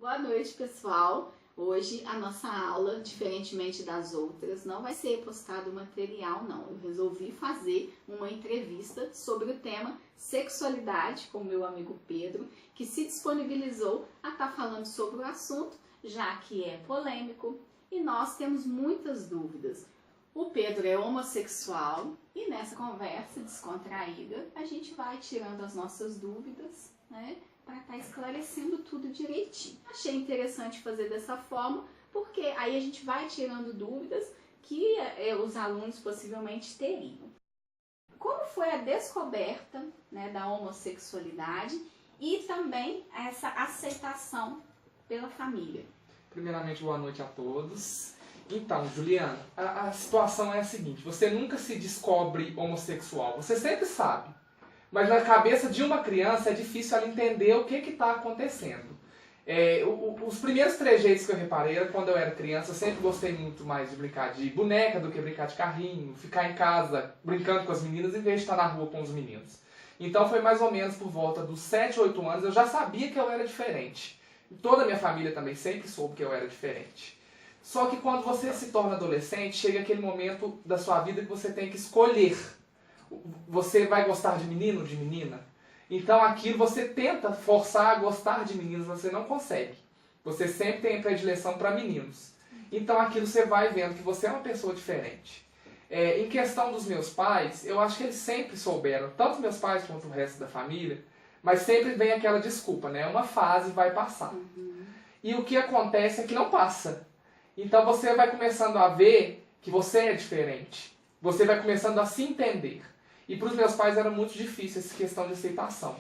Boa noite, pessoal! Hoje a nossa aula, diferentemente das outras, não vai ser postado material, não. Eu resolvi fazer uma entrevista sobre o tema sexualidade com o meu amigo Pedro, que se disponibilizou a estar falando sobre o assunto, já que é polêmico e nós temos muitas dúvidas. O Pedro é homossexual e nessa conversa descontraída a gente vai tirando as nossas dúvidas, né? Para estar esclarecendo tudo direitinho. Achei interessante fazer dessa forma, porque aí a gente vai tirando dúvidas que os alunos possivelmente teriam. Como foi a descoberta, né, da homossexualidade e também essa aceitação pela família? Primeiramente, boa noite a todos. Então, Juliana, a situação é a seguinte: você nunca se descobre homossexual, você sempre sabe. Mas na cabeça de uma criança é difícil ela entender o que está acontecendo. Os primeiros trejeitos que eu reparei era quando eu era criança. Eu sempre gostei muito mais de brincar de boneca do que brincar de carrinho, ficar em casa brincando com as meninas em vez de estar na rua com os meninos. Então foi mais ou menos por volta dos 7, 8 anos eu já sabia que eu era diferente. E toda a minha família também sempre soube que eu era diferente. Só que quando você se torna adolescente, chega aquele momento da sua vida que você tem que escolher. Você vai gostar de menino ou de menina? Então aquilo você tenta forçar a gostar de meninos, você não consegue. Você sempre tem a predileção para meninos. Então aquilo você vai vendo que você é uma pessoa diferente. Em questão dos meus pais, eu acho que eles sempre souberam, tanto meus pais quanto o resto da família, mas sempre vem aquela desculpa, né? Uma fase vai passar. E o que acontece é que não passa. Então você vai começando a ver que você é diferente. Você vai começando a se entender. E para os meus pais era muito difícil essa questão de aceitação.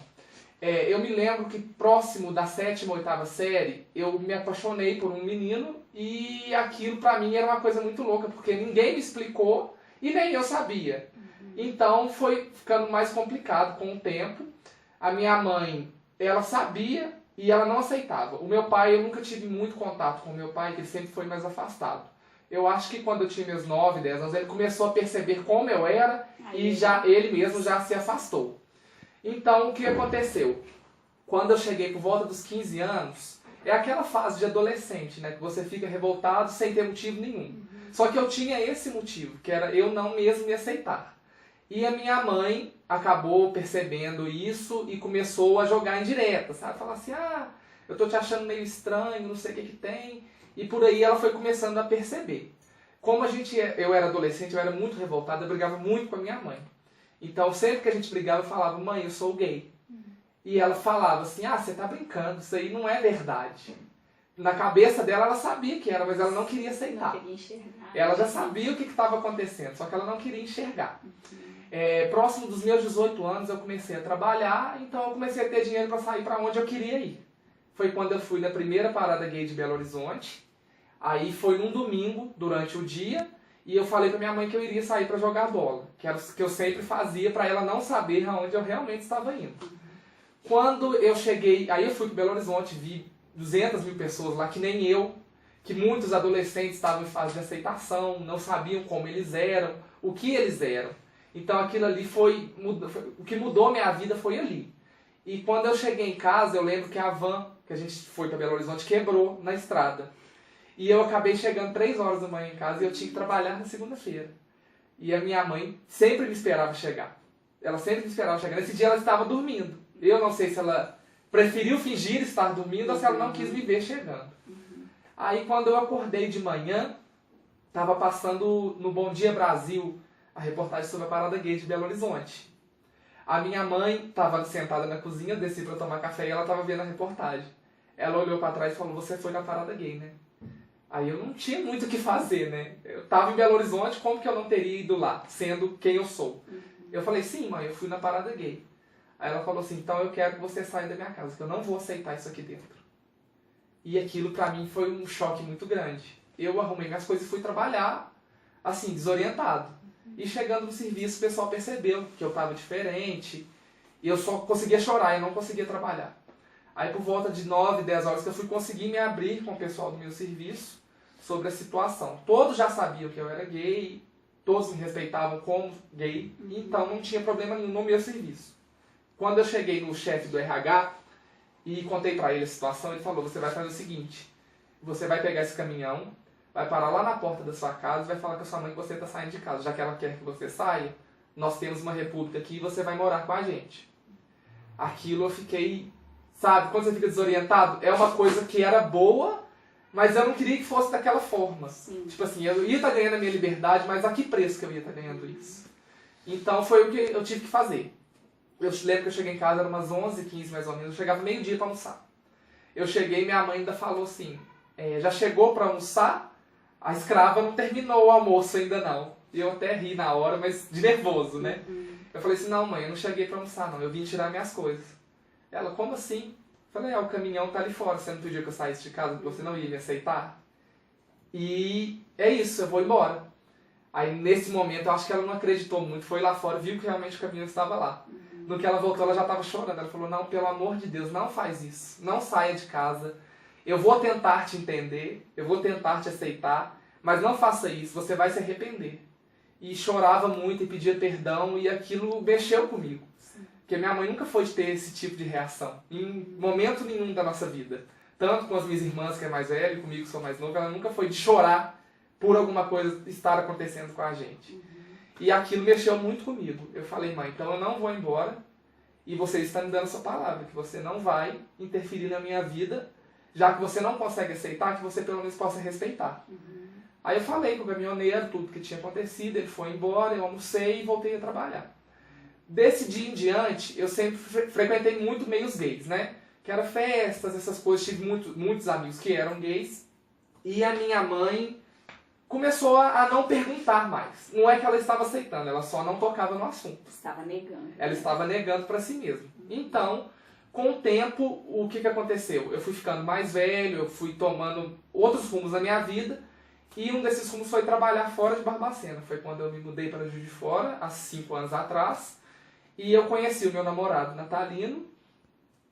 Eu me lembro que próximo da 7ª, 8ª série, eu me apaixonei por um menino e aquilo para mim era uma coisa muito louca, porque ninguém me explicou e nem eu sabia. Então foi ficando mais complicado com o tempo. A minha mãe, ela sabia e ela não aceitava. O meu pai, eu nunca tive muito contato com o meu pai, que ele sempre foi mais afastado. Eu acho que quando eu tinha meus 9, 10 anos, ele começou a perceber como eu era e ele mesmo já se afastou. Então, o que aconteceu? Quando eu cheguei por volta dos 15 anos, é aquela fase de adolescente, né? Que você fica revoltado sem ter motivo nenhum. Só que eu tinha esse motivo, que era eu não mesmo me aceitar. E a minha mãe acabou percebendo isso e começou a jogar indireta, sabe? Falar assim, eu tô te achando meio estranho, não sei o que tem. E por aí ela foi começando a perceber. Como eu era adolescente, eu era muito revoltado, eu brigava muito com a minha mãe. Então sempre que a gente brigava, eu falava, mãe, eu sou gay. E ela falava assim, você tá brincando, isso aí não é verdade. Na cabeça dela, ela sabia que era, mas ela não queria aceitar. Não queria enxergar. Ela já sabia o que estava acontecendo, só que ela não queria enxergar. Próximo dos meus 18 anos, eu comecei a trabalhar, então eu comecei a ter dinheiro para sair para onde eu queria ir. Foi quando eu fui na primeira parada gay de Belo Horizonte. Aí foi num domingo, durante o dia, e eu falei pra minha mãe que eu iria sair para jogar bola, que era o que eu sempre fazia para ela não saber aonde eu realmente estava indo. Quando eu cheguei, aí eu fui para Belo Horizonte, vi 200 mil pessoas lá, que nem eu, que muitos adolescentes estavam em fase de aceitação, não sabiam como eles eram, o que eles eram. Então aquilo ali o que mudou minha vida foi ali. E quando eu cheguei em casa, eu lembro que a van que a gente foi para Belo Horizonte quebrou na estrada. E eu acabei chegando 3 horas da manhã em casa e eu tinha que trabalhar na segunda-feira. E a minha mãe sempre me esperava chegar. Ela sempre me esperava chegar. Nesse dia ela estava dormindo. Eu não sei se ela preferiu fingir estar dormindo ou se ela não quis me ver chegando. Aí quando eu acordei de manhã, estava passando no Bom Dia Brasil a reportagem sobre a parada gay de Belo Horizonte. A minha mãe estava sentada na cozinha, desci para tomar café e ela estava vendo a reportagem. Ela olhou para trás e falou, você foi na parada gay, né? Aí eu não tinha muito o que fazer, né? Eu estava em Belo Horizonte, como que eu não teria ido lá, sendo quem eu sou? Eu falei, sim, mãe, eu fui na parada gay. Aí ela falou assim, então eu quero que você saia da minha casa, que eu não vou aceitar isso aqui dentro. E aquilo pra mim foi um choque muito grande. Eu arrumei minhas coisas e fui trabalhar, assim, desorientado. E chegando no serviço, o pessoal percebeu que eu estava diferente. E eu só conseguia chorar, eu não conseguia trabalhar. Aí por volta de 9, 10 horas que eu fui conseguir me abrir com o pessoal do meu serviço sobre a situação. Todos já sabiam que eu era gay, todos me respeitavam como gay, então não tinha problema nenhum no meu serviço. Quando eu cheguei no chefe do RH, e contei pra ele a situação. Ele falou, você vai fazer o seguinte, você vai pegar esse caminhão, vai parar lá na porta da sua casa e vai falar com a sua mãe que você tá saindo de casa. Já que ela quer que você saia, nós temos uma república aqui e você vai morar com a gente. Aquilo eu fiquei, sabe, quando você fica desorientado, é uma coisa que era boa, mas eu não queria que fosse daquela forma. Sim. Tipo assim, eu ia estar ganhando a minha liberdade, mas a que preço que eu ia estar ganhando isso? Então foi o que eu tive que fazer. Eu lembro que eu cheguei em casa, era umas 11h15 mais ou menos, eu chegava meio-dia para almoçar. Eu cheguei e minha mãe ainda falou assim, já chegou para almoçar? A escrava não terminou o almoço ainda não. E eu até ri na hora, mas de nervoso, né? Eu falei assim, não mãe, eu não cheguei para almoçar não, eu vim tirar minhas coisas. Ela, como assim? Eu falei, o caminhão tá ali fora, você não pediu que eu saísse de casa porque você não ia me aceitar? E é isso, eu vou embora. Aí nesse momento, eu acho que ela não acreditou muito, foi lá fora, viu que realmente o caminhão estava lá. No que ela voltou, ela já estava chorando. Ela falou, não, pelo amor de Deus, não faz isso. Não saia de casa. Eu vou tentar te entender, eu vou tentar te aceitar, mas não faça isso, você vai se arrepender. E chorava muito e pedia perdão e aquilo mexeu comigo. Porque minha mãe nunca foi de ter esse tipo de reação, em momento nenhum da nossa vida. Tanto com as minhas irmãs, que é mais velha, e comigo, que sou mais novo, ela nunca foi de chorar por alguma coisa estar acontecendo com a gente. E aquilo mexeu muito comigo. Eu falei, mãe, então eu não vou embora e você está me dando essa palavra, que você não vai interferir na minha vida, já que você não consegue aceitar, que você pelo menos possa respeitar. Aí eu falei com o caminhoneiro tudo que tinha acontecido, ele foi embora, eu almocei e voltei a trabalhar. Desse dia em diante, eu sempre frequentei muito meios gays, né? Que eram festas, essas coisas, tive muitos amigos que eram gays, e a minha mãe começou a não perguntar mais. Não é que ela estava aceitando, ela só não tocava no assunto. Estava negando. Ela estava negando para si mesma. Então, com o tempo, o que aconteceu? Eu fui ficando mais velho, eu fui tomando outros rumos na minha vida, e um desses rumos foi trabalhar fora de Barbacena. Foi quando eu me mudei para Juiz de Fora, há 5 anos atrás, e eu conheci o meu namorado, Natalino,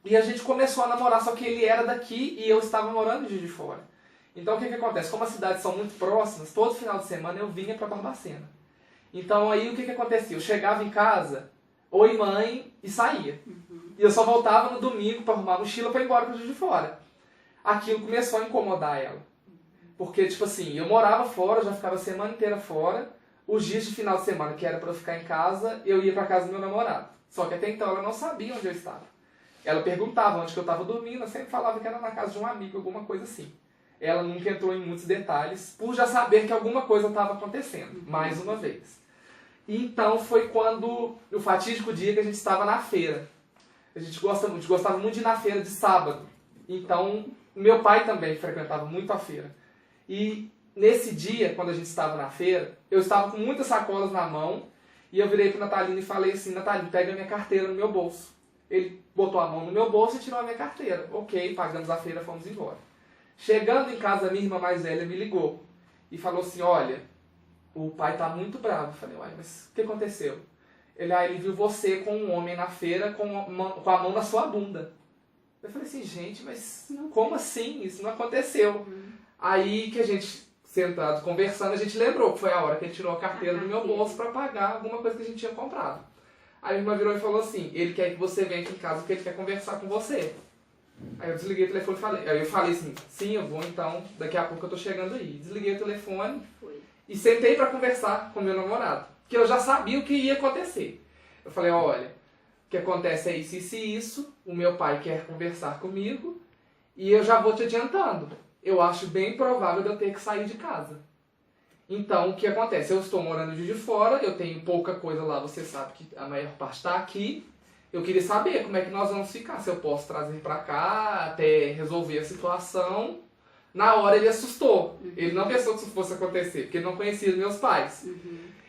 e a gente começou a namorar, só que ele era daqui e eu estava morando em Juiz de Fora. Então o que acontece? Como as cidades são muito próximas, todo final de semana eu vinha para Barbacena. Então aí o que acontecia? Eu chegava em casa, oi mãe, e saía. E eu só voltava no domingo para arrumar a mochila para ir embora para Juiz de Fora. Aquilo começou a incomodar ela. Porque, tipo assim, eu morava fora, eu já ficava a semana inteira fora. Os dias de final de semana, que era para eu ficar em casa, eu ia para casa do meu namorado. Só que até então ela não sabia onde eu estava. Ela perguntava onde que eu estava dormindo, eu sempre falava que era na casa de um amigo, alguma coisa assim. Ela nunca entrou em muitos detalhes, por já saber que alguma coisa estava acontecendo, mais uma vez. E então foi quando, o fatídico dia que a gente estava na feira. A gente gostava muito de ir na feira de sábado. Então, meu pai também frequentava muito a feira. E nesse dia, quando a gente estava na feira, eu estava com muitas sacolas na mão, e eu virei pro Natalino e falei assim, Natalino, pega a minha carteira no meu bolso. Ele botou a mão no meu bolso e tirou a minha carteira. Ok, pagamos a feira, fomos embora. Chegando em casa, minha irmã mais velha me ligou e falou assim, olha, o pai tá muito bravo. Eu falei, uai, mas o que aconteceu? Ele viu você com um homem na feira com a mão na sua bunda. Eu falei assim, gente, mas como assim? Isso não aconteceu. Aí que a gente, sentado, conversando, a gente lembrou que foi a hora que ele tirou a carteira do meu bolso para pagar alguma coisa que a gente tinha comprado. Aí a irmã virou e falou assim, ele quer que você venha aqui em casa porque ele quer conversar com você. Aí eu desliguei o telefone e falei, aí eu falei assim, sim, eu vou então, daqui a pouco eu tô chegando aí. Desliguei o telefone e sentei para conversar com meu namorado, que eu já sabia o que ia acontecer. Eu falei, olha, o que acontece é isso, isso e isso, o meu pai quer conversar comigo e eu já vou te adiantando. Eu acho bem provável de eu ter que sair de casa. Então, o que acontece? Eu estou morando de fora, eu tenho pouca coisa lá, você sabe que a maior parte está aqui. Eu queria saber como é que nós vamos ficar, se eu posso trazer para cá, até resolver a situação. Na hora ele assustou. Ele não pensou que isso fosse acontecer, porque ele não conhecia os meus pais.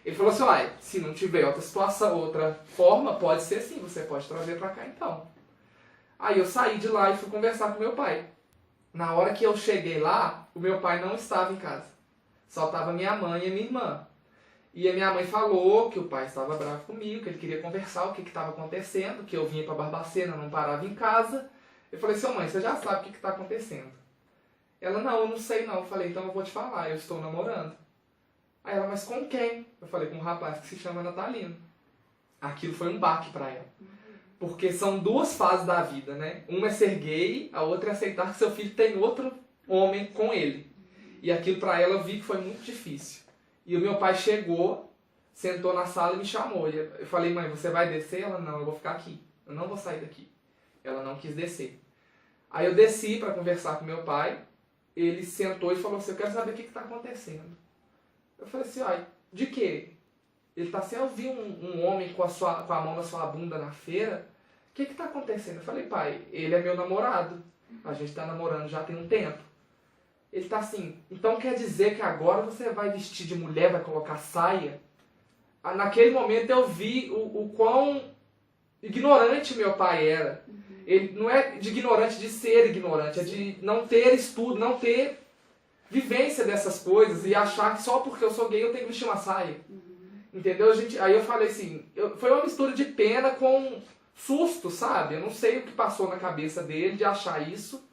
Ele falou assim, olha, se não tiver outra situação, outra forma, pode ser assim, você pode trazer para cá então. Aí eu saí de lá e fui conversar com meu pai. Na hora que eu cheguei lá, o meu pai não estava em casa. Só estava minha mãe e minha irmã. E a minha mãe falou que o pai estava bravo comigo, que ele queria conversar o que estava acontecendo, que eu vinha para Barbacena, não parava em casa. Eu falei, seu mãe, você já sabe o que está acontecendo? Ela, não, eu não sei não. Eu falei, então eu vou te falar, eu estou namorando. Aí ela, mas com quem? Eu falei, com um rapaz que se chama Natalino. Aquilo foi um baque para ela. Porque são duas fases da vida, né? Uma é ser gay, a outra é aceitar que seu filho tem outro homem com ele. E aquilo pra ela eu vi que foi muito difícil. E o meu pai chegou, sentou na sala e me chamou. Eu falei, mãe, você vai descer? Ela, não, eu vou ficar aqui. Eu não vou sair daqui. Ela não quis descer. Aí eu desci pra conversar com meu pai. Ele sentou e falou assim, eu quero saber o que tá acontecendo. Eu falei assim, ó, de quê? Ele tá assim, eu vi um homem com a mão na sua bunda na feira. O que tá acontecendo? Eu falei, pai, ele é meu namorado. A gente tá namorando já tem um tempo. Ele tá assim, então quer dizer que agora você vai vestir de mulher, vai colocar saia? Naquele momento eu vi o quão ignorante meu pai era. Ele não é de ignorante de ser ignorante, é de não ter estudo, não ter vivência dessas coisas e achar que só porque eu sou gay eu tenho que vestir uma saia. Entendeu? Aí eu falei assim, foi uma mistura de pena com susto, sabe? Eu não sei o que passou na cabeça dele de achar isso.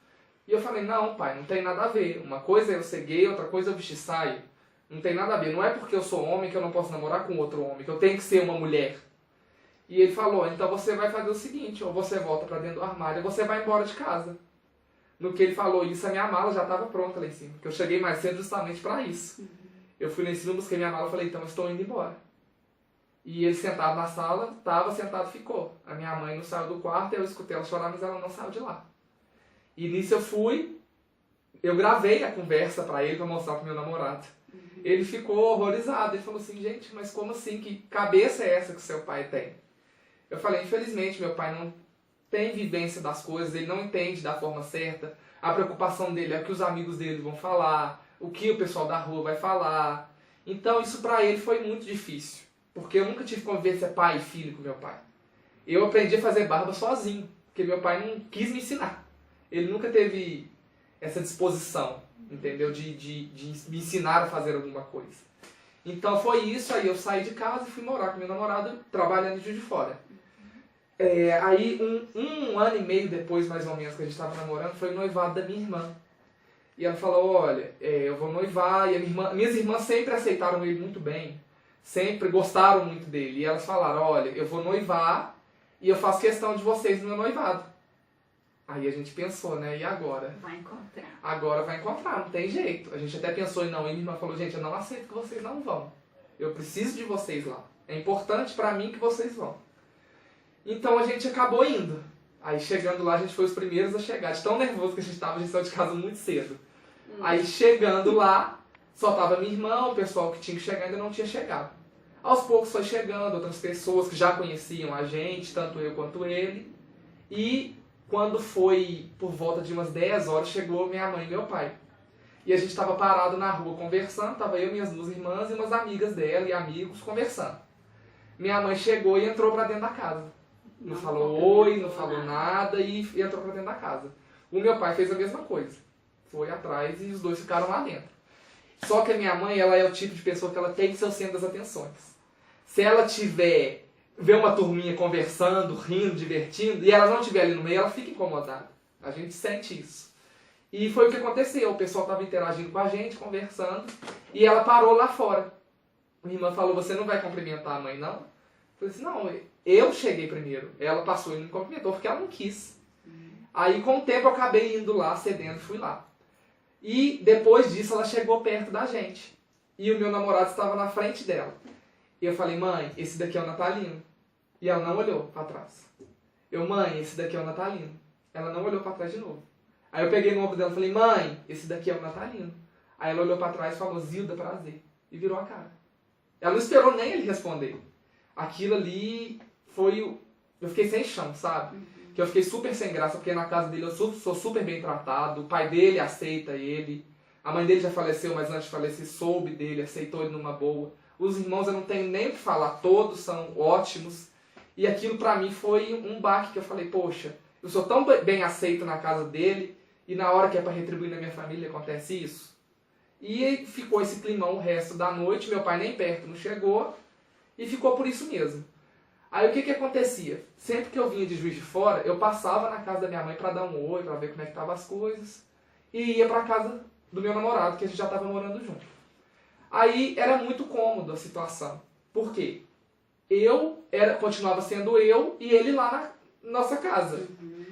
E eu falei, não, pai, não tem nada a ver. Uma coisa é eu ser gay, outra coisa é eu vestir saia. Não tem nada a ver. Não é porque eu sou homem que eu não posso namorar com outro homem, que eu tenho que ser uma mulher. E ele falou, então você vai fazer o seguinte, ou você volta pra dentro do armário, ou você vai embora de casa. No que ele falou isso, a minha mala já estava pronta lá em cima, porque eu cheguei mais cedo justamente para isso. Eu fui lá em cima, busquei minha mala e falei, então eu estou indo embora. E ele sentado na sala, estava sentado, ficou. A minha mãe não saiu do quarto, eu escutei ela chorar, mas ela não saiu de lá. E nisso eu gravei a conversa para ele, para mostrar pro meu namorado. Ele ficou horrorizado, ele falou assim, gente, mas como assim, que cabeça é essa que seu pai tem? Eu falei, infelizmente meu pai não tem vivência das coisas, ele não entende da forma certa, a preocupação dele é o que os amigos dele vão falar, o que o pessoal da rua vai falar. Então isso pra ele foi muito difícil, porque eu nunca tive convivência pai e filho com meu pai. Eu aprendi a fazer barba sozinho, porque meu pai não quis me ensinar. Ele nunca teve essa disposição, entendeu? De me ensinar a fazer alguma coisa. Então foi isso, aí eu saí de casa e fui morar com meu namorado, trabalhando em Juiz de Fora. Aí, um ano e meio depois, mais ou menos, que a gente estava namorando, foi o noivado da minha irmã. E ela falou, olha, eu vou noivar, e minhas irmãs sempre aceitaram ele muito bem, sempre gostaram muito dele. E elas falaram, olha, eu vou noivar e eu faço questão de vocês no meu noivado. Aí a gente pensou, né, e agora? Vai encontrar. Agora vai encontrar, não tem jeito. A gente até pensou em não, e minha irmã falou, gente, eu não aceito que vocês não vão. Eu preciso de vocês lá. É importante pra mim que vocês vão. Então a gente acabou indo. Aí chegando lá, a gente foi os primeiros a chegar. De tão nervoso que a gente saiu de casa muito cedo. Aí chegando lá, só tava minha irmã, o pessoal que tinha que chegar ainda não tinha chegado. Aos poucos foi chegando outras pessoas que já conheciam a gente, tanto eu quanto ele. E quando foi por volta de umas 10 horas, chegou minha mãe e meu pai. E a gente estava parado na rua conversando, tava eu, minhas duas irmãs e umas amigas dela e amigos conversando. Minha mãe chegou e entrou pra dentro da casa. Não falou oi, não falou nada e entrou pra dentro da casa. O meu pai fez a mesma coisa. Foi atrás e os dois ficaram lá dentro. Só que a minha mãe, ela é o tipo de pessoa que ela tem que ser o centro das atenções. Se ela ver uma turminha conversando, rindo, divertindo, e ela não estiver ali no meio, ela fica incomodada. A gente sente isso. E foi o que aconteceu. O pessoal estava interagindo com a gente, conversando, e ela parou lá fora. Minha irmã falou, você não vai cumprimentar a mãe, não? Eu falei assim, não, eu cheguei primeiro. Ela passou e não me cumprimentou porque ela não quis. Aí com o tempo eu acabei indo lá, cedendo, fui lá. E depois disso ela chegou perto da gente. E o meu namorado estava na frente dela. E eu falei, mãe, esse daqui é o Natalino. E ela não olhou para trás. Mãe, esse daqui é o Natalino. Ela não olhou para trás de novo. Aí eu peguei no ombro dela e falei, mãe, esse daqui é o Natalino. Aí ela olhou para trás e falou, Zilda, prazer. E virou a cara. Ela não esperou nem ele responder. Aquilo ali foi... Eu fiquei sem chão, sabe? Que eu fiquei super sem graça, porque na casa dele eu sou super bem tratado. O pai dele aceita ele. A mãe dele já faleceu, mas antes de falecer soube dele, aceitou ele numa boa. Os irmãos eu não tenho nem o que falar, todos são ótimos. E aquilo pra mim foi um baque que eu falei, poxa, eu sou tão bem aceito na casa dele, e na hora que é pra retribuir na minha família acontece isso. E ficou esse climão o resto da noite, meu pai nem perto não chegou, e ficou por isso mesmo. Aí o que acontecia? Sempre que eu vinha de Juiz de Fora, eu passava na casa da minha mãe pra dar um oi, pra ver como é que estavam as coisas, e ia pra casa do meu namorado, que a gente já estava morando junto. Aí era muito cômodo a situação. Por quê? Eu continuava sendo eu e ele lá nossa casa.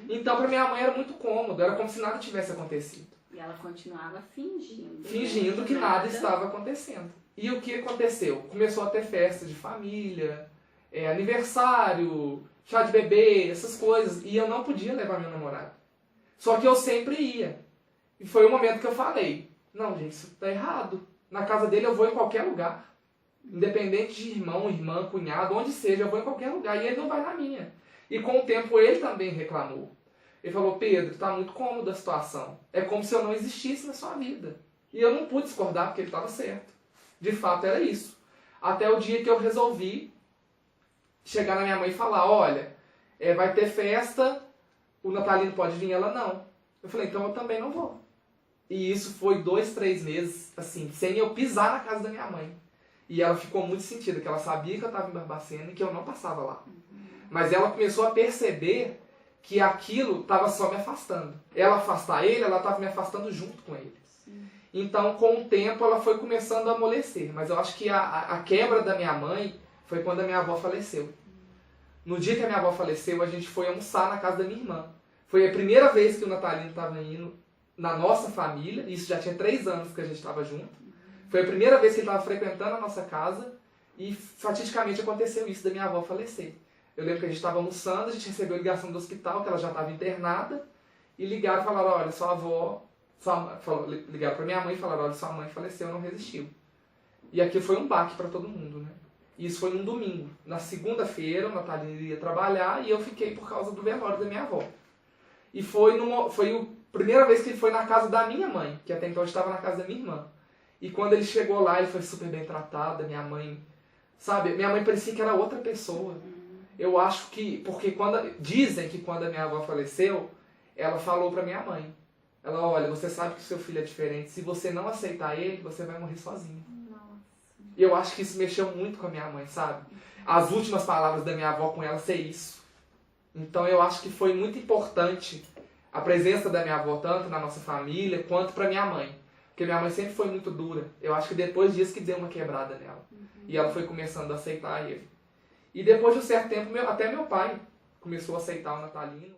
Então, para minha mãe era muito cômodo, era como se nada tivesse acontecido. E ela continuava fingindo. Fingindo que nada estava acontecendo. E o que aconteceu? Começou a ter festa de família, aniversário, chá de bebê, essas coisas. E eu não podia levar meu namorado. Só que eu sempre ia. E foi o momento que eu falei, não, gente, isso tá errado. Na casa dele eu vou em qualquer lugar. Independente de irmão, irmã, cunhado, onde seja, eu vou em qualquer lugar. E ele não vai na minha. E com o tempo ele também reclamou. Ele falou, Pedro, tá muito cômoda a situação. É como se eu não existisse na sua vida. E eu não pude discordar porque ele estava certo. De fato era isso. Até o dia que eu resolvi chegar na minha mãe e falar, olha, vai ter festa, o Natalino pode vir, ela não. Eu falei, então eu também não vou. E isso foi 2, 3 meses, assim, sem eu pisar na casa da minha mãe. E ela ficou muito sentida, que ela sabia que eu estava em Barbacena e que eu não passava lá. Mas ela começou a perceber que aquilo estava só me afastando. Ela afastar ele, ela estava me afastando junto com ele. Sim. Então, com o tempo, ela foi começando a amolecer. Mas eu acho que a quebra da minha mãe foi quando a minha avó faleceu. No dia que a minha avó faleceu, a gente foi almoçar na casa da minha irmã. Foi a primeira vez que o Natalino estava indo na nossa família. Isso já tinha 3 anos que a gente estava junto. Foi a primeira vez que ele estava frequentando a nossa casa. E fatidicamente aconteceu isso da minha avó falecer. Eu lembro que a gente estava almoçando, a gente recebeu ligação do hospital, que ela já estava internada, e ligaram e falaram, olha, sua avó... ligaram para minha mãe e falaram, olha, sua mãe faleceu, não resistiu. E aqui foi um baque para todo mundo, né? E isso foi num domingo. Na segunda-feira, o Natalino iria trabalhar, e eu fiquei por causa do velório da minha avó. E foi a primeira vez que ele foi na casa da minha mãe, que até então eu estava na casa da minha irmã. E quando ele chegou lá, ele foi super bem tratado, minha mãe... Sabe, minha mãe parecia que era outra pessoa. Eu acho que, porque dizem que quando a minha avó faleceu, ela falou pra minha mãe. Ela, olha, você sabe que o seu filho é diferente, se você não aceitar ele, você vai morrer sozinho. Nossa. E eu acho que isso mexeu muito com a minha mãe, sabe? As últimas palavras da minha avó com ela ser isso. Então eu acho que foi muito importante a presença da minha avó, tanto na nossa família, quanto pra minha mãe. Porque minha mãe sempre foi muito dura. Eu acho que depois disso que deu uma quebrada nela. E ela foi começando a aceitar ele. E depois de um certo tempo, até meu pai começou a aceitar o Natalino.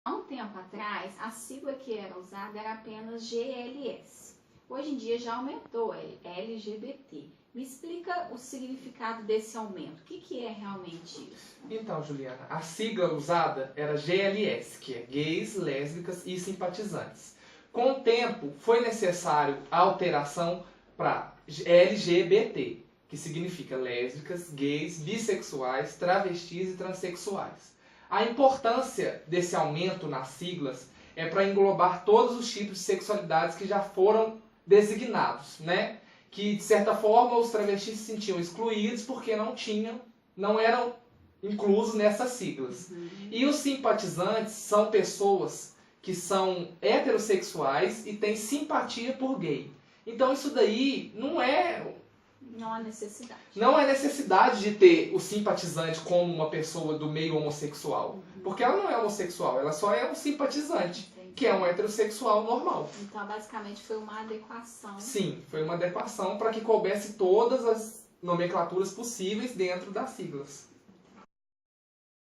Há um tempo atrás, a sigla que era usada era apenas GLS. Hoje em dia já aumentou, é LGBT. Me explica o significado desse aumento. O que é realmente isso? Então, Juliana, a sigla usada era GLS, que é gays, lésbicas e simpatizantes. Com o tempo, foi necessário a alteração para LGBT, que significa lésbicas, gays, bissexuais, travestis e transexuais. A importância desse aumento nas siglas é para englobar todos os tipos de sexualidades que já foram designados, né? Que, de certa forma, os travestis se sentiam excluídos porque não eram inclusos nessas siglas. E os simpatizantes são pessoas que são heterossexuais e têm simpatia por gay. Então isso daí não há necessidade. Não há necessidade de ter o simpatizante como uma pessoa do meio homossexual. Porque ela não é homossexual, ela só é um simpatizante. Entendi. Que é um heterossexual normal. Então, basicamente, foi uma adequação. Sim, foi uma adequação para que coubesse todas as nomenclaturas possíveis dentro das siglas.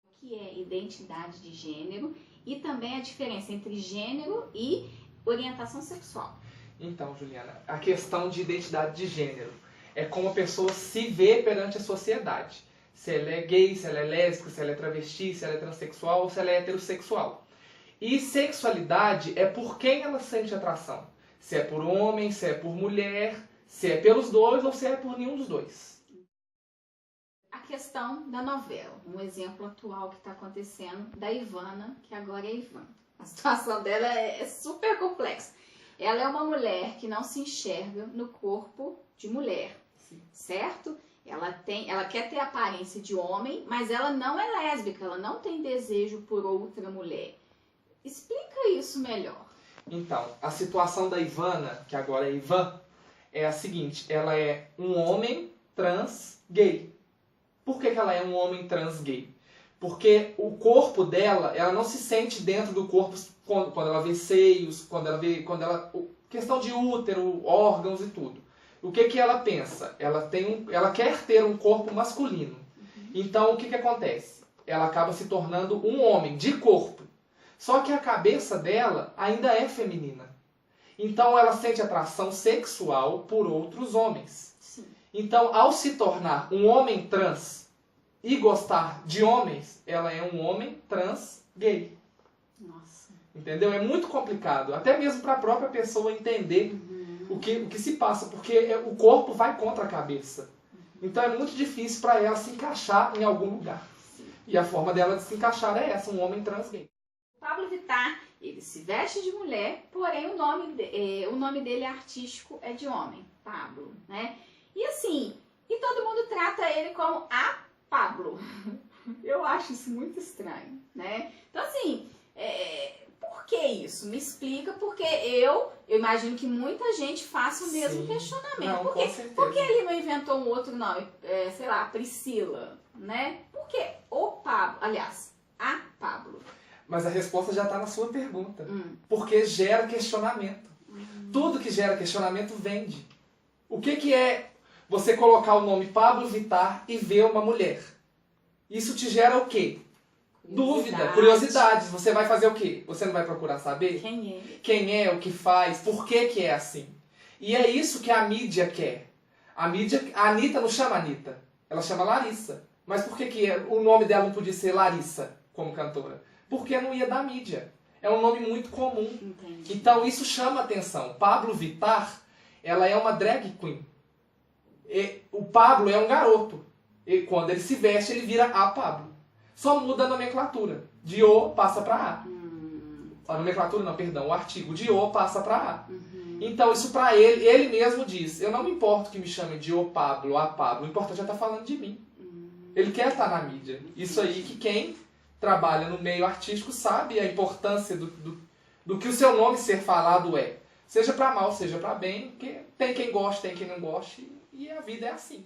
O que é identidade de gênero e também a diferença entre gênero e orientação sexual. Então, Juliana, a questão de identidade de gênero é como a pessoa se vê perante a sociedade. Se ela é gay, se ela é lésbica, se ela é travesti, se ela é transexual ou se ela é heterossexual. E sexualidade é por quem ela sente atração. Se é por homem, se é por mulher, se é pelos dois ou se é por nenhum dos dois. A questão da novela, um exemplo atual que está acontecendo da Ivana, que agora é Ivan. A situação dela é super complexa. Ela é uma mulher que não se enxerga no corpo de mulher, certo? Ela quer ter a aparência de homem, mas ela não é lésbica, ela não tem desejo por outra mulher. Explica isso melhor. Então, a situação da Ivana, que agora é Ivan, é a seguinte, ela é um homem trans gay. Por que ela é um homem trans gay? Porque o corpo dela, ela não se sente dentro do corpo quando ela vê seios, questão de útero, órgãos e tudo. O que ela pensa? Ela quer ter um corpo masculino. Então, o que acontece? ela acaba se tornando um homem de corpo. Só que a cabeça dela ainda é feminina. Então ela sente atração sexual por outros homens. Sim. Então, ao se tornar um homem trans e gostar de homens, ela é um homem trans gay. Nossa. Entendeu? É muito complicado. Até mesmo para a própria pessoa entender o que se passa. Porque o corpo vai contra a cabeça. Então é muito difícil para ela se encaixar em algum lugar. E a forma dela de se encaixar é essa, um homem trans gay. Pablo Vittar, ele se veste de mulher, porém o nome dele artístico é de homem, Pablo, né? E assim, e todo mundo trata ele como a Pablo. Eu acho isso muito estranho, né? Então assim, por que isso? Me explica, porque eu imagino que muita gente faça o mesmo questionamento. Não, por que ele não inventou um outro nome? Sei lá, Priscila, né? Por que o Pablo? Aliás, a Pablo. Mas a resposta já está na sua pergunta. Porque gera questionamento. Tudo que gera questionamento vende. O que é você colocar o nome Pablo Vittar e ver uma mulher? Isso te gera o quê? Dúvida, curiosidade. Você vai fazer o quê? Você não vai procurar saber? Quem é? Quem é, o que faz, por que é assim. E é isso que a mídia quer. A Anitta não chama Anitta, ela chama Larissa. Mas por que o nome dela não podia ser Larissa como cantora? Porque não ia da mídia. É um nome muito comum. Entendi. Então isso chama atenção. Pablo Vittar, ela é uma drag queen. O Pablo é um garoto. E quando ele se veste, ele vira a Pablo. Só muda a nomenclatura. De O passa para A. A nomenclatura não, perdão. O artigo de O passa para A. Então isso para ele mesmo diz: eu não me importo que me chamem de O Pablo, a Pablo. O importante é estar falando de mim. Ele quer estar na mídia. Isso aí que quem trabalha no meio artístico sabe a importância do que o seu nome ser falado é. Seja para mal, seja para bem, porque tem quem goste, tem quem não goste, e a vida é assim.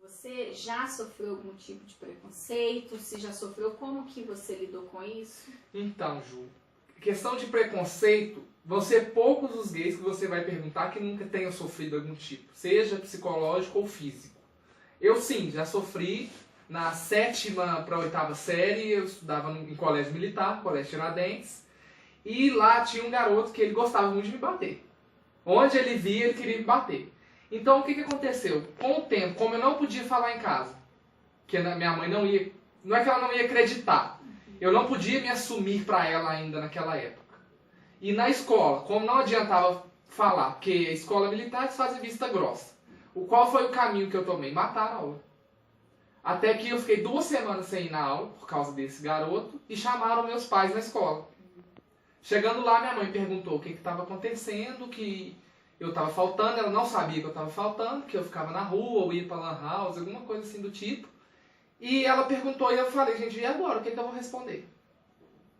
Você já sofreu algum tipo de preconceito? Se já sofreu, como que você lidou com isso? Então, Ju, questão de preconceito, vão ser poucos os gays que você vai perguntar que nunca tenham sofrido algum tipo, seja psicológico ou físico. Eu sim, já sofri. Na 7ª para a 8ª série, eu estudava em colégio militar, colégio Tiradentes, e lá tinha um garoto que ele gostava muito de me bater. Onde ele via, ele queria me bater. Então, o que aconteceu? Com o tempo, como eu não podia falar em casa, que minha mãe não ia... Não é que ela não ia acreditar. Eu não podia me assumir para ela ainda naquela época. E na escola, como não adiantava falar, porque a escola militar eles fazem vista grossa. Qual foi o caminho que eu tomei? Matar a aula. Até que eu fiquei 2 semanas sem ir na aula, por causa desse garoto, e chamaram meus pais na escola. Chegando lá, minha mãe perguntou o que estava acontecendo, que eu estava faltando, ela não sabia que eu estava faltando, que eu ficava na rua, ou ia para lan house, alguma coisa assim do tipo. E ela perguntou, e eu falei, gente, e agora? O que eu vou responder?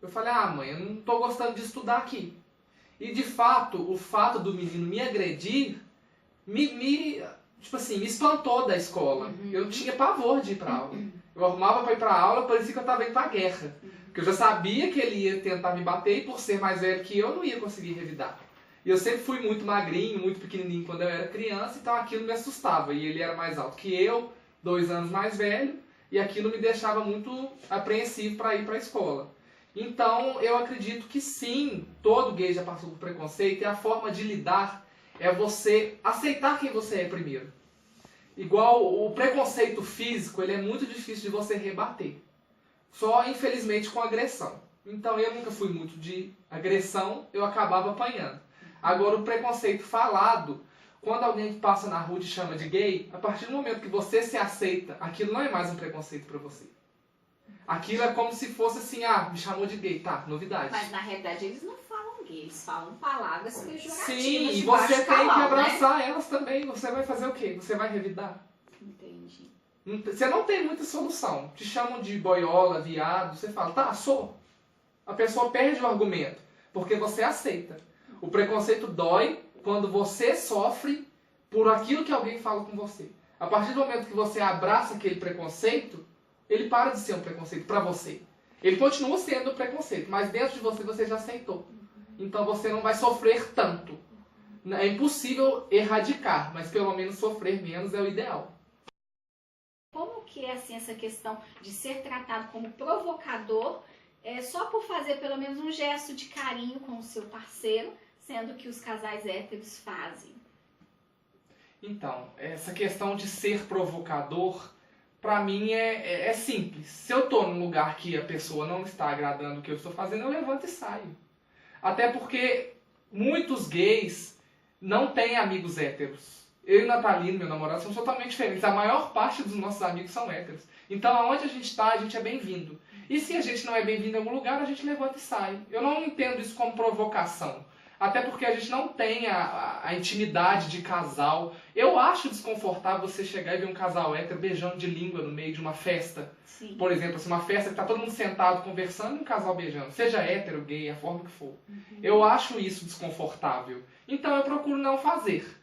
Eu falei, mãe, eu não estou gostando de estudar aqui. E de fato, o fato do menino me agredir, me espantou da escola. Eu tinha pavor de ir pra aula. Eu arrumava pra ir pra aula, parecia que eu tava indo pra guerra. Porque eu já sabia que ele ia tentar me bater e por ser mais velho que eu não ia conseguir revidar. E eu sempre fui muito magrinho, muito pequenininho quando eu era criança, então aquilo me assustava. E ele era mais alto que eu, 2 anos mais velho, e aquilo me deixava muito apreensivo para ir pra escola. Então eu acredito que sim, todo gay já passou por preconceito, e a forma de lidar é você aceitar quem você é primeiro. Igual o preconceito físico, ele é muito difícil de você rebater. Só, infelizmente, com agressão. Então, eu nunca fui muito de agressão, eu acabava apanhando. Agora, o preconceito falado, quando alguém passa na rua e te chama de gay, a partir do momento que você se aceita, aquilo não é mais um preconceito pra você. Aquilo é como se fosse assim, me chamou de gay, tá, novidade. Mas, na realidade, eles não falam gay, eles falam palavras pejorativas. Sim, e você tem que abraçar elas também. Você vai fazer o quê? Você vai revidar? Entendi. Você não tem muita solução. Te chamam de boiola, viado, você fala, tá, sou. A pessoa perde o argumento, porque você aceita. O preconceito dói quando você sofre por aquilo que alguém fala com você. A partir do momento que você abraça aquele preconceito, ele para de ser um preconceito pra você. Ele continua sendo um preconceito, mas dentro de você já aceitou. Então você não vai sofrer tanto. É impossível erradicar, mas pelo menos sofrer menos é o ideal. Como que é assim essa questão de ser tratado como provocador só por fazer pelo menos um gesto de carinho com o seu parceiro, sendo que os casais héteros fazem? Então, essa questão de ser provocador, pra mim é simples. Se eu tô num lugar que a pessoa não está agradando o que eu estou fazendo, eu levanto e saio. Até porque muitos gays não têm amigos héteros. Eu e Natalino, meu namorado, somos totalmente diferentes. A maior parte dos nossos amigos são héteros. Então, aonde a gente está, a gente é bem-vindo. E se a gente não é bem-vindo em algum lugar, a gente levanta e sai. Eu não entendo isso como provocação. Até porque a gente não tem a intimidade de casal. Eu acho desconfortável você chegar e ver um casal hétero beijando de língua no meio de uma festa. Sim. Por exemplo, assim, uma festa que tá todo mundo sentado conversando e um casal beijando. Seja hétero, gay, a forma que for. Eu acho isso desconfortável. Então eu procuro não fazer.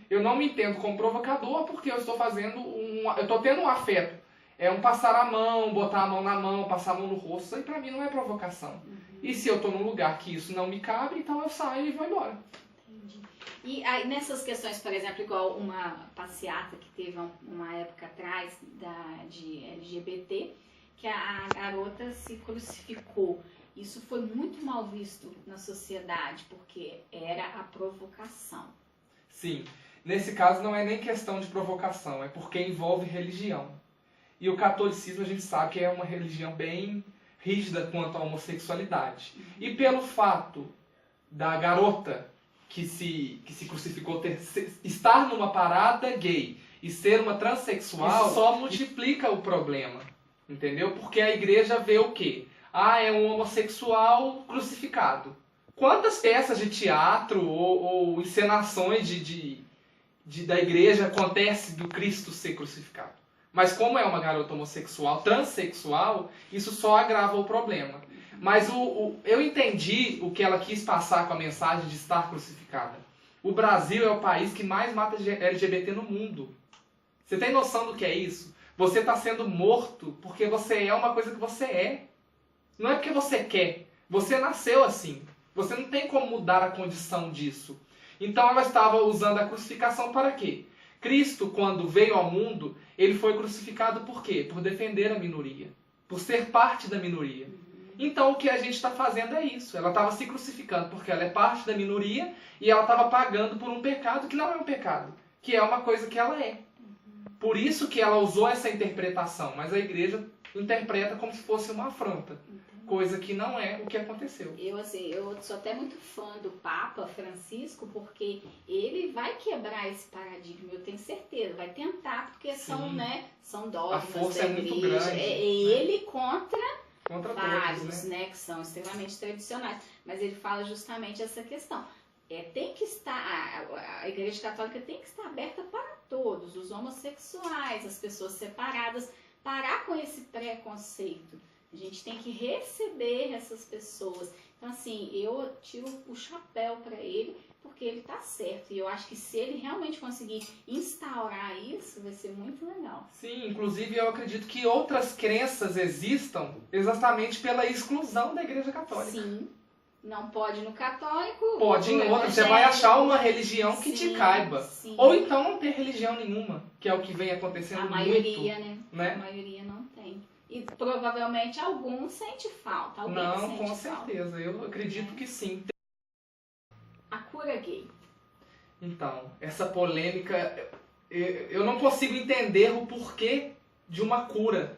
Eu não me entendo como provocador porque eu estou fazendo eu estou tendo um afeto. É um passar a mão, botar a mão na mão, passar a mão no rosto. Isso aí pra mim não é provocação. E se eu tô num lugar que isso não me cabe, então eu saio e vou embora. Entendi. E aí, nessas questões, por exemplo, igual uma passeata que teve uma época atrás de LGBT, que a garota se crucificou. Isso foi muito mal visto na sociedade, porque era a provocação. Sim, nesse caso não é nem questão de provocação, é porque envolve religião. E o catolicismo a gente sabe que é uma religião bem rígida quanto à homossexualidade. E pelo fato da garota que se crucificou estar numa parada gay e ser uma transexual, isso só multiplica o problema, entendeu? Porque a igreja vê o quê? É um homossexual crucificado. Quantas peças de teatro ou encenações da igreja acontece do Cristo ser crucificado? Mas como é uma garota homossexual, transexual, isso só agrava o problema. Mas eu entendi o que ela quis passar com a mensagem de estar crucificada. O Brasil é o país que mais mata LGBT no mundo. Você tem noção do que é isso? Você está sendo morto porque você é uma coisa que você é. Não é porque você quer. Você nasceu assim. Você não tem como mudar a condição disso. Então ela estava usando a crucificação para quê? Cristo, quando veio ao mundo, ele foi crucificado por quê? Por defender a minoria. Por ser parte da minoria. Então o que a gente está fazendo é isso. Ela estava se crucificando porque ela é parte da minoria e ela estava pagando por um pecado que não é um pecado. Que é uma coisa que ela é. Por isso que ela usou essa interpretação. Mas a igreja interpreta como se fosse uma afronta. Coisa que não é o que aconteceu. Eu sou até muito fã do Papa Francisco, porque ele vai quebrar esse paradigma, eu tenho certeza, vai tentar, porque são dogmas a força da é igreja. muito grande. Ele contra vários, todos, né, que são extremamente tradicionais. Mas ele fala justamente essa questão. Tem que estar, a Igreja Católica tem que estar aberta para todos, os homossexuais, as pessoas separadas, parar com esse preconceito. A gente tem que receber essas pessoas. Então, assim, eu tiro o chapéu para ele, porque ele tá certo. E eu acho que se ele realmente conseguir instaurar isso, vai ser muito legal. Sim, inclusive eu acredito que outras crenças existam exatamente pela exclusão da Igreja Católica. Sim. Não pode no católico. Pode em outra. Você vai achar uma religião que te caiba. Sim. Ou então não ter religião nenhuma, que é o que vem acontecendo muito. A maioria, né? A maioria não tem. E provavelmente algum sente falta. Não, com certeza. Eu acredito que sim. A cura gay. Então, essa polêmica, eu não consigo entender o porquê de uma cura.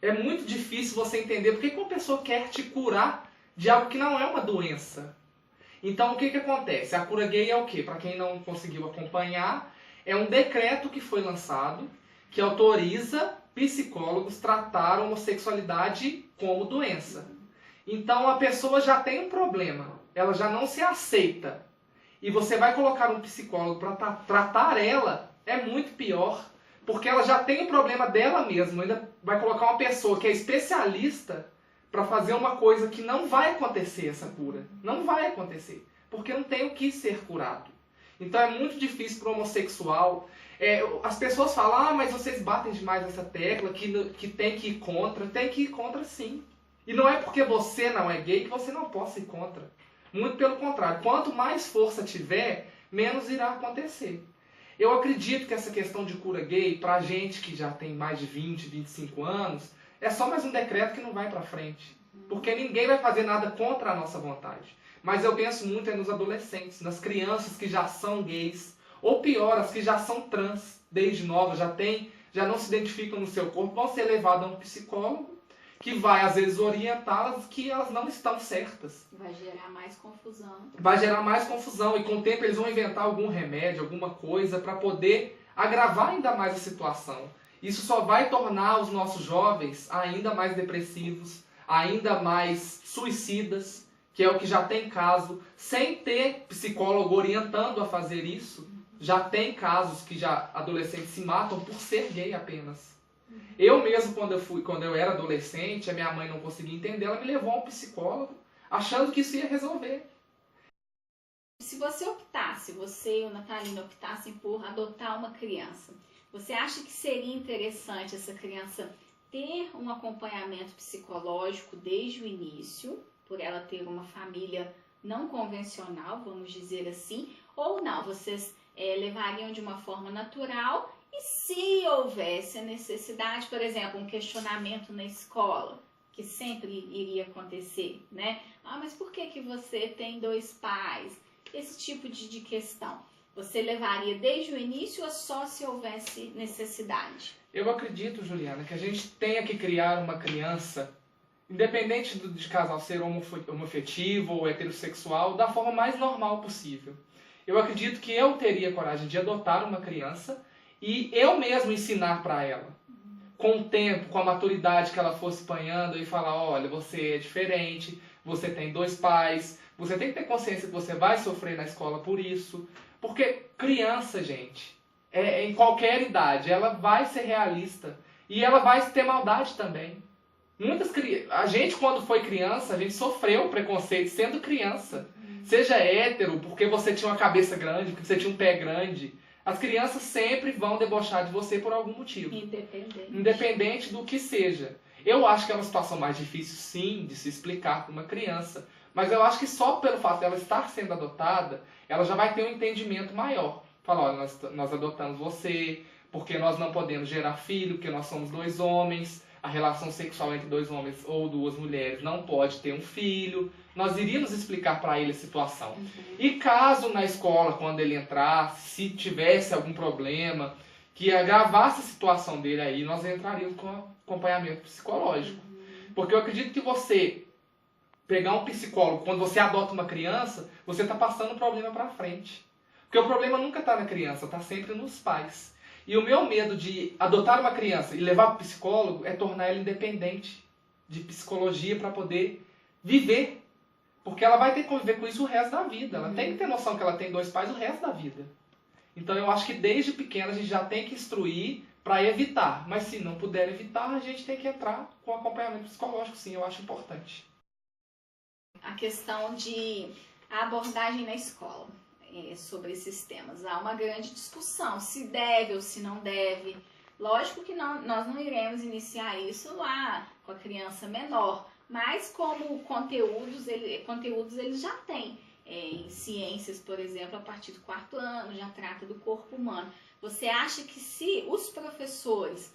É muito difícil você entender por que uma pessoa quer te curar de algo que não é uma doença. Então, o que acontece? A cura gay é o quê? Para quem não conseguiu acompanhar, é um decreto que foi lançado que autoriza psicólogos tratar a homossexualidade como doença. Então a pessoa já tem um problema, ela já não se aceita. E você vai colocar um psicólogo para tratar ela, é muito pior. Porque ela já tem o problema dela mesma, ainda vai colocar uma pessoa que é especialista para fazer uma coisa que não vai acontecer essa cura. Não vai acontecer, porque não tem o que ser curado. Então é muito difícil para o homossexual. As pessoas falam, mas vocês batem demais nessa tecla, que tem que ir contra. Tem que ir contra sim. E não é porque você não é gay que você não possa ir contra. Muito pelo contrário. Quanto mais força tiver, menos irá acontecer. Eu acredito que essa questão de cura gay, pra gente que já tem mais de 20, 25 anos, é só mais um decreto que não vai pra frente. Porque ninguém vai fazer nada contra a nossa vontade. Mas eu penso muito nos adolescentes, nas crianças que já são gays, ou pior, as que já são trans, desde novas, já não se identificam no seu corpo, vão ser levadas a um psicólogo, que vai, às vezes, orientá-las que elas não estão certas. Vai gerar mais confusão. Vai gerar mais confusão e com o tempo eles vão inventar algum remédio, alguma coisa para poder agravar ainda mais a situação. Isso só vai tornar os nossos jovens ainda mais depressivos, ainda mais suicidas, que é o que já tem caso, sem ter psicólogo orientando a fazer isso. Já tem casos que já adolescentes se matam por ser gay apenas. Eu mesmo, quando eu era adolescente, a minha mãe não conseguia entender, ela me levou a um psicólogo, achando que isso ia resolver. Se você e o Natalino optassem por adotar uma criança, você acha que seria interessante essa criança ter um acompanhamento psicológico desde o início, por ela ter uma família não convencional, vamos dizer assim, ou não, vocês levariam de uma forma natural e se houvesse a necessidade, por exemplo, um questionamento na escola, que sempre iria acontecer, né? Ah, mas por que você tem 2 pais? Esse tipo de questão. Você levaria desde o início ou só se houvesse necessidade? Eu acredito, Juliana, que a gente tenha que criar uma criança, independente de casal ser homoafetivo ou heterossexual, da forma mais normal possível. Eu acredito que eu teria coragem de adotar uma criança e eu mesmo ensinar para ela. Com o tempo, com a maturidade que ela fosse apanhando e falar, olha, você é diferente, você tem 2 pais, você tem que ter consciência que você vai sofrer na escola por isso. Porque criança, gente, em qualquer idade, ela vai ser realista. E ela vai ter maldade também. A gente, quando foi criança, a gente sofreu preconceito sendo criança. Seja hétero, porque você tinha uma cabeça grande, porque você tinha um pé grande. As crianças sempre vão debochar de você por algum motivo. Independente do que seja. Eu acho que é uma situação mais difícil, sim, de se explicar para uma criança. Mas eu acho que só pelo fato dela estar sendo adotada, ela já vai ter um entendimento maior. Falar, olha, nós adotamos você, porque nós não podemos gerar filho, porque nós somos 2 homens, a relação sexual entre 2 homens ou 2 mulheres não pode ter um filho. Nós iríamos explicar para ele a situação. E caso na escola, quando ele entrasse, se tivesse algum problema, que agravasse a situação dele aí, nós entraríamos com acompanhamento psicológico. Porque eu acredito que você pegar um psicólogo, quando você adota uma criança, você está passando o problema para frente. Porque o problema nunca está na criança, está sempre nos pais. E o meu medo de adotar uma criança e levar para o psicólogo é tornar ela independente de psicologia para poder viver. Porque ela vai ter que conviver com isso o resto da vida. Ela tem que ter noção que ela tem 2 pais o resto da vida. Então eu acho que desde pequena a gente já tem que instruir para evitar. Mas se não puder evitar, a gente tem que entrar com acompanhamento psicológico, sim, eu acho importante. A questão de abordagem na escola sobre esses temas. Há uma grande discussão, se deve ou se não deve. Lógico que nós não iremos iniciar isso lá com a criança menor, mas como conteúdos eles já têm. Em ciências, por exemplo, a partir do 4º ano, já trata do corpo humano. Você acha que se os professores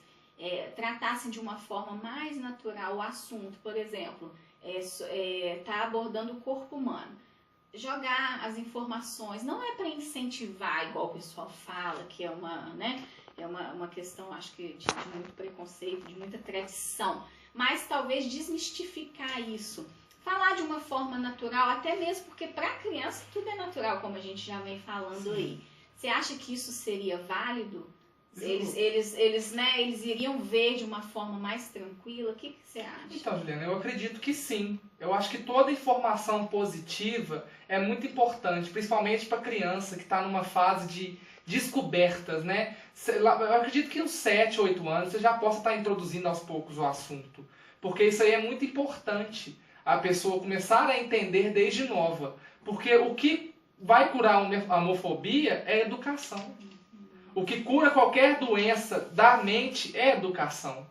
tratassem de uma forma mais natural o assunto, por exemplo, tá abordando o corpo humano, jogar as informações, não é para incentivar, igual o pessoal fala, que é uma questão, acho que de muito preconceito, de muita tradição, mas talvez desmistificar isso. Falar de uma forma natural, até mesmo porque para a criança tudo é natural, como a gente já vem falando aí. Você acha que isso seria válido? Eles iriam ver de uma forma mais tranquila? O que você acha? Então, Juliana, eu acredito que sim. Eu acho que toda informação positiva é muito importante, principalmente para a criança que está numa fase de descobertas, né? Eu acredito que uns 7, 8 anos você já possa estar introduzindo aos poucos o assunto. Porque isso aí é muito importante, a pessoa começar a entender desde nova. Porque o que vai curar a homofobia é educação. O que cura qualquer doença da mente é educação.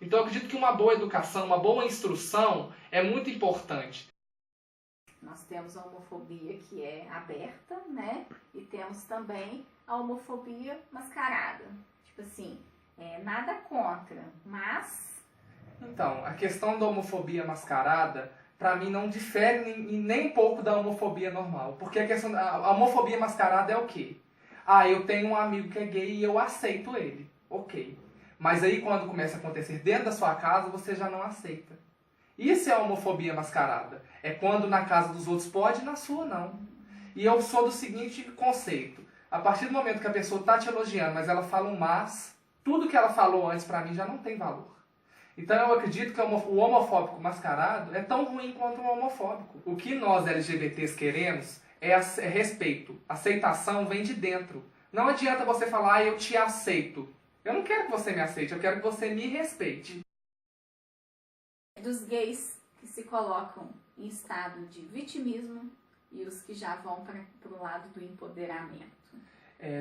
Então eu acredito que uma boa educação, uma boa instrução é muito importante. Nós temos a homofobia que é aberta, né? E temos também a homofobia mascarada. Tipo assim, nada contra, mas... Então, a questão da homofobia mascarada, pra mim, não difere nem um pouco da homofobia normal. Porque a homofobia mascarada é o quê? Ah, eu tenho um amigo que é gay e eu aceito ele. Ok. Mas aí, quando começa a acontecer dentro da sua casa, você já não aceita. Isso é a homofobia mascarada. É quando na casa dos outros pode e na sua não. E eu sou do seguinte conceito. A partir do momento que a pessoa está te elogiando, mas ela fala um mas, tudo que ela falou antes pra mim já não tem valor. Então eu acredito que o homofóbico mascarado é tão ruim quanto o homofóbico. O que nós LGBTs queremos é respeito. Aceitação vem de dentro. Não adianta você falar, eu te aceito. Eu não quero que você me aceite, eu quero que você me respeite. Dos gays que se colocam em estado de vitimismo e os que já vão para o lado do empoderamento.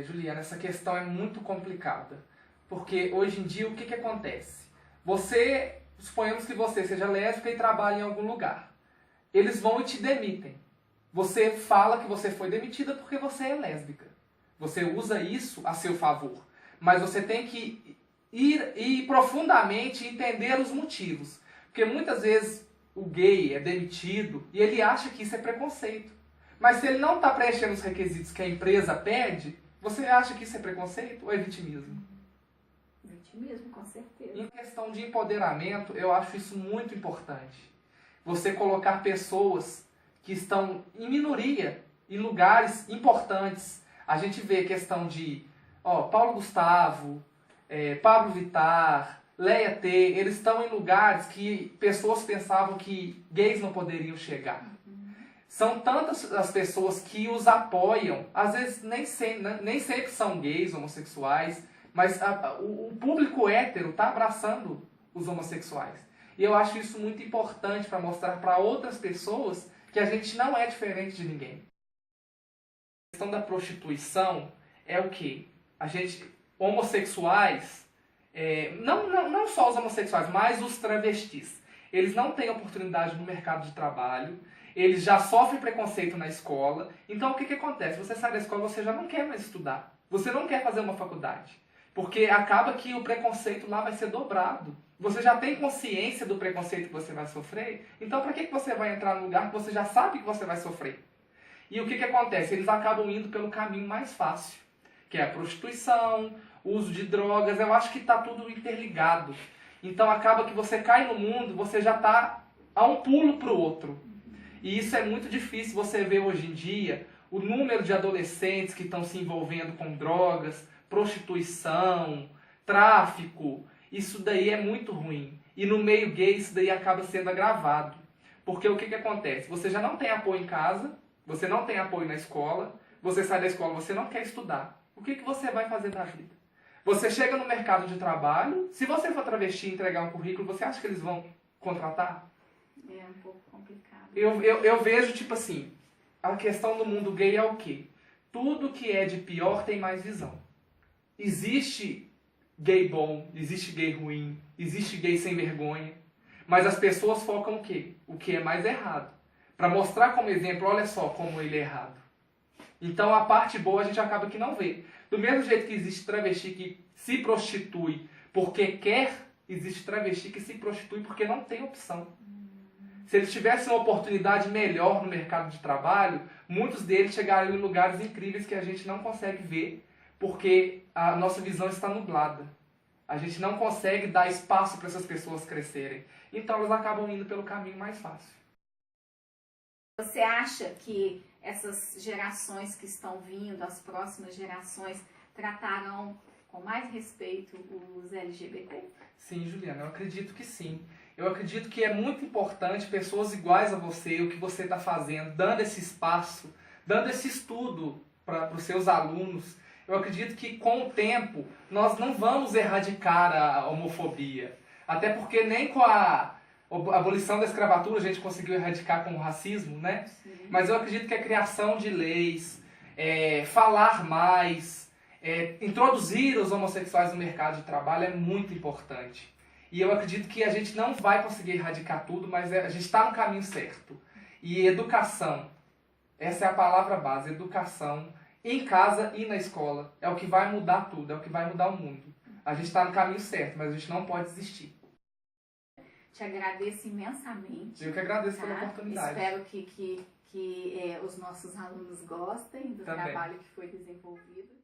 Juliana, essa questão é muito complicada. Porque hoje em dia o que acontece? Suponhamos que você seja lésbica e trabalha em algum lugar. Eles vão e te demitem. Você fala que você foi demitida porque você é lésbica. Você usa isso a seu favor. Mas você tem que ir profundamente e entender os motivos. Porque muitas vezes o gay é demitido e ele acha que isso é preconceito. Mas se ele não está preenchendo os requisitos que a empresa pede, você acha que isso é preconceito ou é vitimismo? Vitimismo, com certeza. Em questão de empoderamento, eu acho isso muito importante. Você colocar pessoas que estão em minoria em lugares importantes. A gente vê questão de Paulo Gustavo, Pablo Vittar, Leia T, eles estão em lugares que pessoas pensavam que gays não poderiam chegar. São tantas as pessoas que os apoiam, às vezes nem sempre são gays, homossexuais, mas o público hétero está abraçando os homossexuais. E eu acho isso muito importante para mostrar para outras pessoas que a gente não é diferente de ninguém. A questão da prostituição é o quê? Homossexuais, não só os homossexuais, mas os travestis, eles não têm oportunidade no mercado de trabalho, eles já sofrem preconceito na escola. Então o que acontece? Você sai da escola, você já não quer mais estudar, você não quer fazer uma faculdade, porque acaba que o preconceito lá vai ser dobrado. Você já tem consciência do preconceito que você vai sofrer, então para que você vai entrar num lugar que você já sabe que você vai sofrer? E o que acontece? Eles acabam indo pelo caminho mais fácil, que é a prostituição, o uso de drogas. Eu acho que está tudo interligado. Então acaba que você cai no mundo, você já está a um pulo para o outro. E isso é muito difícil você ver hoje em dia, o número de adolescentes que estão se envolvendo com drogas, prostituição, tráfico. Isso daí é muito ruim. E no meio gay isso daí acaba sendo agravado. Porque o que acontece? Você já não tem apoio em casa, você não tem apoio na escola, você sai da escola, você não quer estudar. O que você vai fazer da vida? Você chega no mercado de trabalho, se você for travesti e entregar um currículo, você acha que eles vão contratar? É um pouco complicado. Eu vejo, tipo assim, a questão do mundo gay é o quê? Tudo que é de pior tem mais visão. Existe gay bom, existe gay ruim, existe gay sem vergonha, mas as pessoas focam o quê? O que é mais errado. Para mostrar como exemplo, olha só como ele é errado. Então a parte boa a gente acaba que não vê. Do mesmo jeito que existe travesti que se prostitui porque quer, existe travesti que se prostitui porque não tem opção. Se eles tivessem uma oportunidade melhor no mercado de trabalho, muitos deles chegariam em lugares incríveis que a gente não consegue ver, porque a nossa visão está nublada. A gente não consegue dar espaço para essas pessoas crescerem. Então elas acabam indo pelo caminho mais fácil. Você acha que essas gerações que estão vindo, as próximas gerações, tratarão com mais respeito os LGBT? Sim, Juliana, eu acredito que sim. Eu acredito que é muito importante pessoas iguais a você, o que você está fazendo, dando esse espaço, dando esse estudo para os seus alunos. Eu acredito que com o tempo nós não vamos erradicar a homofobia. Até porque nem com a abolição da escravatura a gente conseguiu erradicar com o racismo, né? Sim. Mas eu acredito que a criação de leis, falar mais, introduzir os homossexuais no mercado de trabalho é muito importante. E eu acredito que a gente não vai conseguir erradicar tudo, mas a gente está no caminho certo. E educação, essa é a palavra base, educação, em casa e na escola, é o que vai mudar tudo, é o que vai mudar o mundo. A gente está no caminho certo, mas a gente não pode desistir. Te agradeço imensamente. Eu que agradeço pela oportunidade. Espero que os nossos alunos gostem do Também. trabalho que foi desenvolvido.